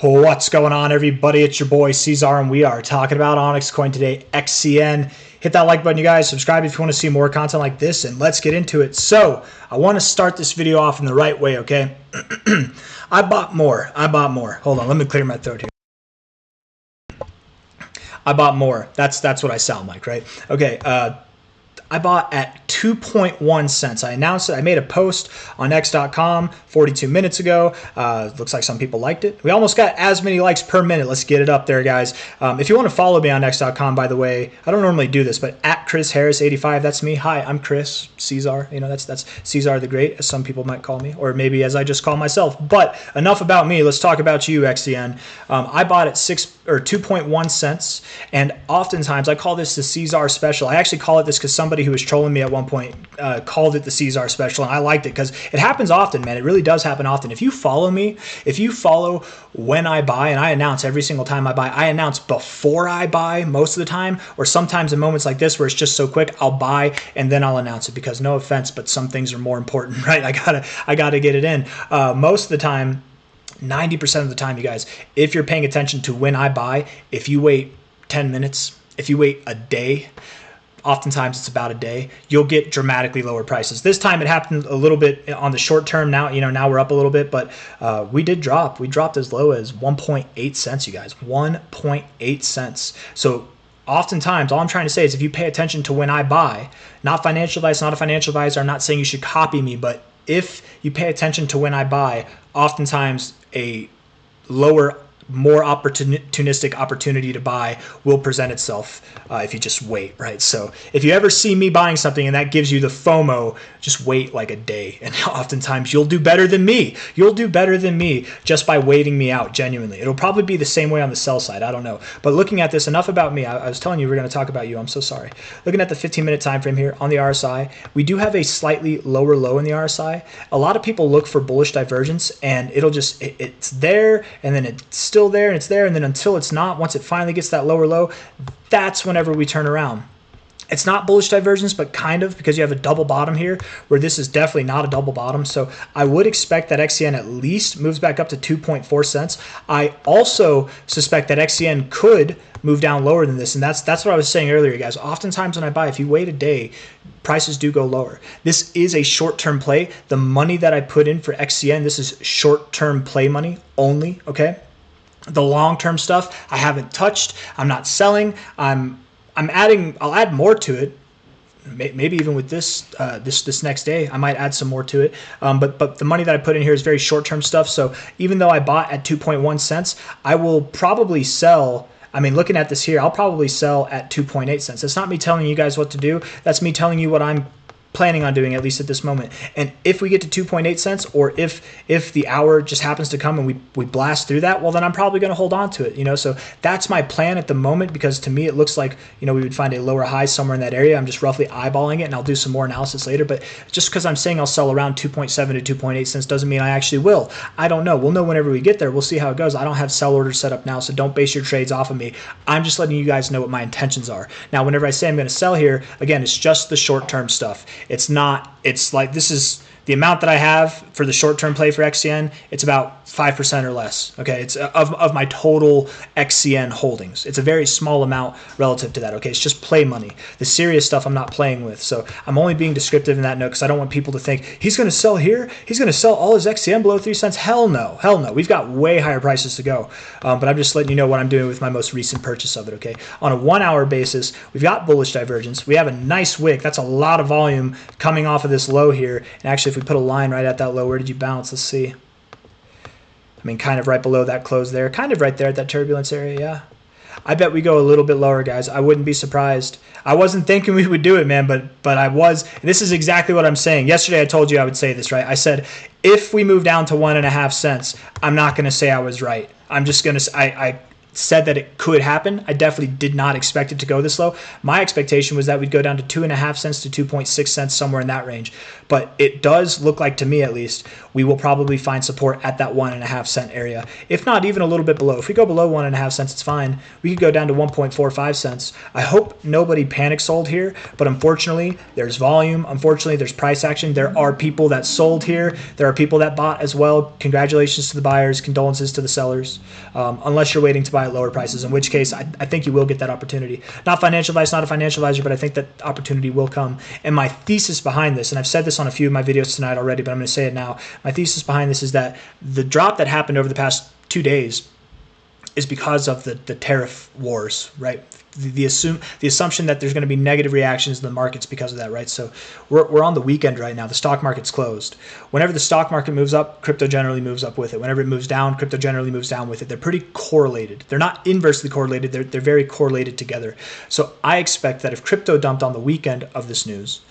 What's going on, everybody? It's your boy C-Zar, and we are talking about OnyxCoin today, XCN. Hit that like button, you guys. Subscribe if you want to see more content like this, and let's get into it. So I want to start this video off in the right way, okay? I bought more. Hold on, let me clear my throat here. I bought more. That's what I sound like, right? Okay, I bought at 2.1 cents. I announced it. I made a post on x.com 42 minutes ago. Looks like some people liked it. We almost got as many likes per minute. Let's get it up there, guys. If you want to follow me on x.com, by the way, I don't normally do this, but at Chris Harris 85, that's me. Hi, I'm Chris C-Zar. You know, that's C-Zar the Great, as some people might call me, or maybe as I just call myself. But enough about me. Let's talk about you, XCN. I bought at 2.1 cents, and oftentimes I call this the C-Zar special. I actually call it this because somebody who was trolling me at one point called it the C-Zar special, and I liked it because it happens often, man. It really does happen often. If you follow me, if you follow when I buy, and I announce every single time I buy, I announce before I buy most of the time, or sometimes in moments like this where it's just so quick, I'll buy and then I'll announce it because, no offense, but some things are more important, right? I gotta get it in. Most of the time, 90% of the time, you guys, if you're paying attention to when I buy, if you wait 10 minutes, if you wait a day, oftentimes it's about a day, you'll get dramatically lower prices. This time it happened a little bit on the short term. Now, now we're up a little bit, but we did drop. We dropped as low as 1.8 cents, you guys, 1.8 cents. So oftentimes, all I'm trying to say is if you pay attention to when I buy, not financial advice, not a financial advisor, I'm not saying you should copy me, but if you pay attention to when I buy, oftentimes a lower, more opportunistic opportunity to buy will present itself if you just wait, right? So if you ever see me buying something and that gives you the FOMO, just wait like a day, and oftentimes you'll do better than me. You'll do better than me just by waiting me out, genuinely. It'll probably be the same way on the sell side. I don't know. But looking at this, enough about me. I was telling you we're going to talk about you. I'm so sorry. Looking at the 15-minute time frame here on the RSI, we do have a slightly lower low in the RSI. A lot of people look for bullish divergence, and it'll just, it's there, and then it's still there, and it's there, and then until it's not, once it finally gets that lower low, that's whenever we turn around. It's not bullish divergence, but kind of, because you have a double bottom here, where this is definitely not a double bottom. So I would expect that XCN at least moves back up to 2.4 cents. I also suspect that XCN could move down lower than this, and that's what I was saying earlier, guys. Oftentimes when I buy, if you wait a day, prices do go lower. This is a short-term play. The money that I put in for XCN, this is short-term play money only, okay? The long-term stuff I haven't touched. I'm not selling. I'll add more to it. Maybe even with this this next day, I might add some more to it. But the money that I put in here is very short-term stuff. So even though I bought at 2.1 cents, I will probably sell. I mean, looking at this here, I'll probably sell at 2.8 cents. That's not me telling you guys what to do. That's me telling you what I'm planning on doing, at least at this moment. And if we get to 2.8 cents, or if the hour just happens to come and we blast through that, well, then I'm probably going to hold on to it, So that's my plan at the moment, because to me it looks like, we would find a lower high somewhere in that area. I'm just roughly eyeballing it, and I'll do some more analysis later. But just because I'm saying I'll sell around 2.7 to 2.8 cents doesn't mean I actually will. I don't know. We'll know whenever we get there. We'll see how it goes. I don't have sell orders set up now, so don't base your trades off of me. I'm just letting you guys know what my intentions are. Now, whenever I say I'm going to sell here, again, it's just the short-term stuff. It's like, this is the amount that I have for the short-term play for XCN. It's about 5% or less. Okay, it's of my total XCN holdings. It's a very small amount relative to that. Okay, it's just play money. The serious stuff I'm not playing with. So I'm only being descriptive in that note because I don't want people to think he's going to sell here. He's going to sell all his XCN below 3 cents. Hell no, hell no. We've got way higher prices to go. But I'm just letting you know what I'm doing with my most recent purchase of it. Okay, on a 1 hour basis, we've got bullish divergence. We have a nice wick. That's a lot of volume coming off of this low here. And actually, if we put a line right at that low, where did you bounce? Let's see. I mean, kind of right below that close there, kind of right there at that turbulence area, yeah. I bet we go a little bit lower, guys. I wouldn't be surprised. I wasn't thinking we would do it, man, but I was. This is exactly what I'm saying. Yesterday I told you I would say this, right? I said, if we move down to 1.5 cents, I'm not going to say I was right. I'm just going to, said that it could happen. I definitely did not expect it to go this low. My expectation was that we'd go down to 2.5 cents to 2.6 cents, somewhere in that range. But it does look like, to me at least, we will probably find support at that 1.5 cent area, if not even a little bit below. If we go below 1.5 cents, it's fine. We could go down to 1.45 cents. I hope nobody panic sold here, but unfortunately, there's volume. Unfortunately, there's price action. There are people that sold here. There are people that bought as well. Congratulations to the buyers. Condolences to the sellers. Unless you're waiting to buy at lower prices, in which case I think you will get that opportunity. Not financial advice, not a financial advisor, but I think that opportunity will come. And my thesis behind this, and I've said this on a few of my videos tonight already, but I'm going to say it now. My thesis behind this is that the drop that happened over the past 2 days is because of the tariff wars, right? The assumption that there's going to be negative reactions in the markets because of that, right? So we're on the weekend right now. The stock market's closed. Whenever the stock market moves up, crypto generally moves up with it. Whenever it moves down, crypto generally moves down with it. They're pretty correlated. They're not inversely correlated. They're very correlated together. So I expect that if crypto dumped on the weekend of this news,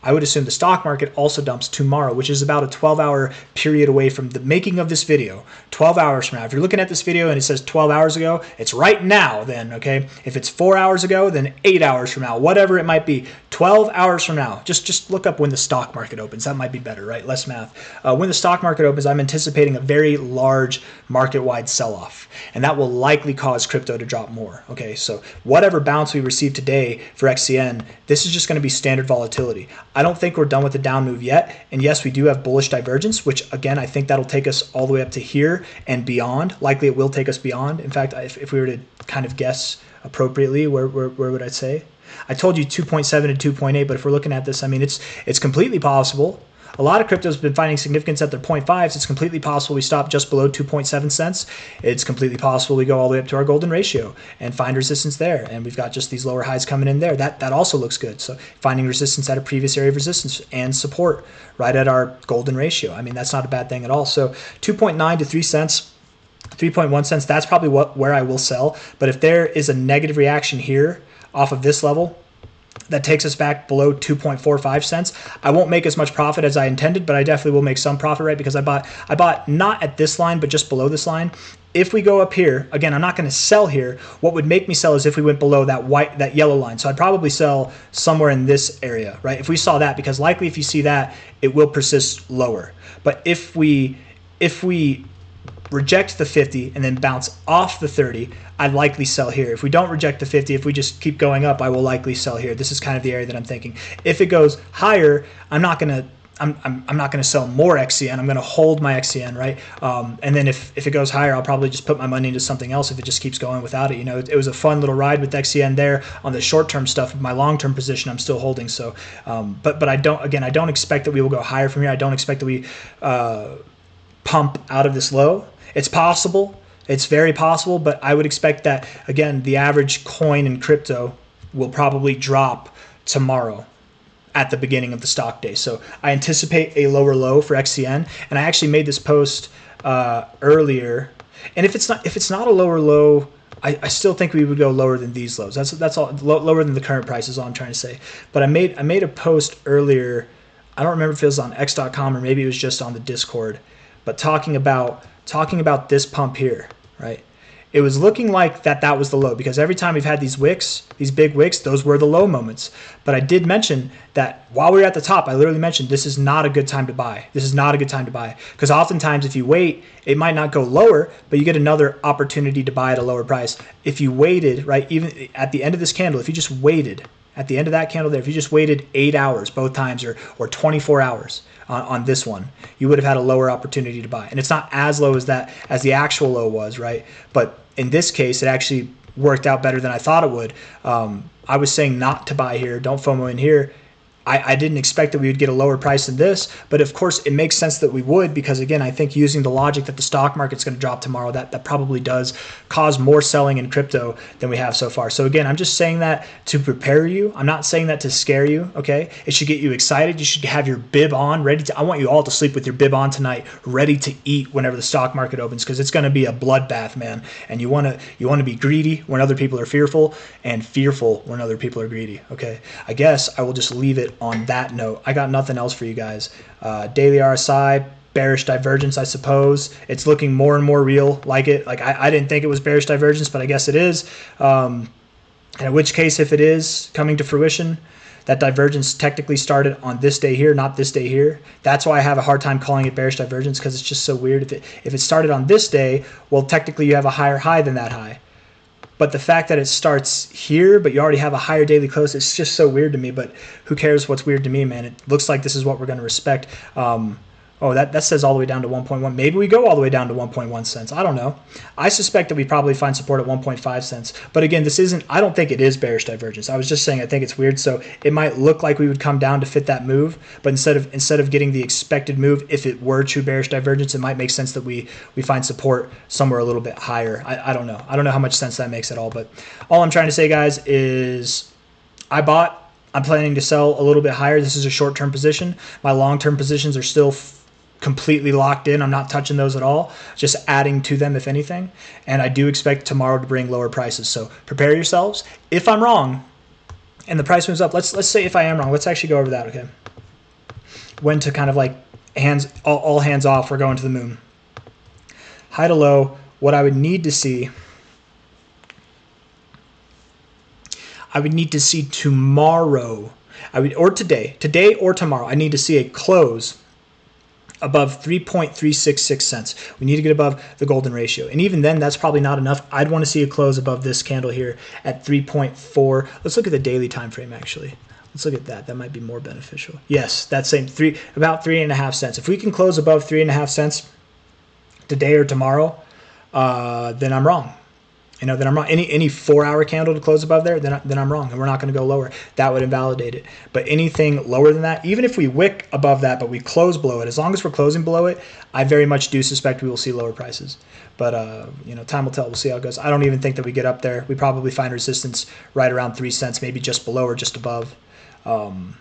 I would assume the stock market also dumps tomorrow, which is about a 12-hour period away from the making of this video. 12 hours from now. If you're looking at this video and it says 12 hours ago, it's right now then, okay? If it's 4 hours ago, then 8 hours from now, whatever it might be. 12 hours from now. Just look up when the stock market opens. That might be better, right? Less math. When the stock market opens, I'm anticipating a very large market-wide sell-off, and that will likely cause crypto to drop more, okay? So whatever bounce we receive today for XCN, this is just going to be standard volatility. I don't think we're done with the down move yet. And yes, we do have bullish divergence, which again, I think that'll take us all the way up to here and beyond. Likely it will take us beyond. In fact, if we were to kind of guess appropriately, where would I say? I told you 2.7 to 2.8, but if we're looking at this, I mean, it's completely possible. A lot of cryptos have been finding significance at their 0.5s. It's completely possible we stop just below 2.7 cents. It's completely possible we go all the way up to our golden ratio and find resistance there. And we've got just these lower highs coming in there. That also looks good. So finding resistance at a previous area of resistance and support right at our golden ratio. I mean, that's not a bad thing at all. So 2.9 to 3 cents. 3.1 cents, that's probably where I will sell. But if there is a negative reaction here off of this level, that takes us back below 2.45 cents. I won't make as much profit as I intended, but I definitely will make some profit, right? Because I bought not at this line, but just below this line. If we go up here, again, I'm not going to sell here. What would make me sell is if we went below that yellow line. So I'd probably sell somewhere in this area, right? If we saw that, because likely if you see that, it will persist lower. But if we reject the 50 and then bounce off the 30, I'd likely sell here. If we don't reject the 50, if we just keep going up, I will likely sell here. This is kind of the area that I'm thinking. If it goes higher, I'm not gonna sell more XCN. I'm gonna hold my XCN, right? And then if it goes higher, I'll probably just put my money into something else if it just keeps going without it. You know, it was a fun little ride with XCN there on the short-term stuff. My long-term position, I'm still holding. So, but I don't expect that we will go higher from here. I don't expect that we pump out of this low. It's possible. It's very possible, but I would expect that, again, the average coin in crypto will probably drop tomorrow at the beginning of the stock day. So I anticipate a lower low for XCN, and I actually made this post earlier. And if it's not a lower low, I still think we would go lower than these lows. That's all, lower than the current price is all I'm trying to say. But I made a post earlier. I don't remember if it was on x.com or maybe it was just on the Discord, but talking about this pump here, right? It was looking like that was the low, because every time we've had these wicks, these big wicks, those were the low moments. But I did mention that while we were at the top, I literally mentioned this is not a good time to buy. This is not a good time to buy, because oftentimes if you wait, it might not go lower, but you get another opportunity to buy at a lower price. If you waited, right, even at the end of this candle, if you just waited at the end of that candle there, if you just waited 8 hours both times or 24 hours on this one, you would have had a lower opportunity to buy. And it's not as low as the actual low was, right? But in this case, it actually worked out better than I thought it would. I was saying not to buy here, don't FOMO in here. I didn't expect that we would get a lower price than this, but of course it makes sense that we would, because again, I think using the logic that the stock market's going to drop tomorrow, that probably does cause more selling in crypto than we have so far. So again, I'm just saying that to prepare you. I'm not saying that to scare you, okay? It should get you excited. You should have your bib on, ready to, I want you all to sleep with your bib on tonight, ready to eat whenever the stock market opens, because it's going to be a bloodbath, man. And you want to be greedy when other people are fearful, and fearful when other people are greedy, okay? I guess I will just leave it on that note. I got nothing else for you guys. Daily RSI, bearish divergence, I suppose. It's looking more and more real like it. Like I didn't think it was bearish divergence, but I guess it is. And in which case, if it is coming to fruition, that divergence technically started on this day here, not this day here. That's why I have a hard time calling it bearish divergence, because it's just so weird. If it started on this day, well, technically you have a higher high than that high. But the fact that it starts here, but you already have a higher daily close, it's just so weird to me. But who cares what's weird to me, man? It looks like this is what we're going to respect. Oh, that says all the way down to 1.1. Maybe we go all the way down to 1.1 cents. I don't know. I suspect that we probably find support at 1.5 cents. But again, this isn't, I don't think it is bearish divergence. I was just saying I think it's weird. So it might look like we would come down to fit that move, but instead of getting the expected move, if it were true bearish divergence, it might make sense that we find support somewhere a little bit higher. I don't know. I don't know how much sense that makes at all. But all I'm trying to say, guys, is I bought. I'm planning to sell a little bit higher. This is a short-term position. My long-term positions are still completely locked in. I'm not touching those at all, just adding to them if anything. And I do expect tomorrow to bring lower prices. So prepare yourselves. If I'm wrong and the price moves up, let's say if I am wrong, let's actually go over that, okay? When to kind of like all hands off, we're going to the moon. High to low, what I would need to see, tomorrow, or today or tomorrow, I need to see a close above 3.366 cents. We need to get above the golden ratio. And even then, that's probably not enough. I'd want to see a close above this candle here at 3.4. Let's look at the daily time frame, actually. Let's look at that. That might be more beneficial. Yes, that same about 3.5 cents. If we can close above 3.5 cents today or tomorrow, then I'm wrong. You know, then I'm wrong. Any 4-hour candle to close above there, then I'm wrong, and we're not going to go lower. That would invalidate it. But anything lower than that, even if we wick above that, but we close below it, as long as we're closing below it, I very much do suspect we will see lower prices. But you know, time will tell. We'll see how it goes. I don't even think that we get up there. We probably find resistance right around 3 cents, maybe just below or just above, and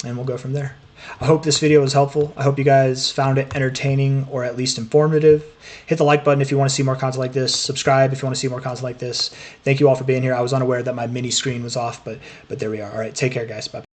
we'll go from there. I hope this video was helpful. I hope you guys found it entertaining or at least informative. Hit the like button if you want to see more content like this. Subscribe if you want to see more content like this. Thank you all for being here. I was unaware that my mini screen was off, but there we are. All right, take care, guys. Bye.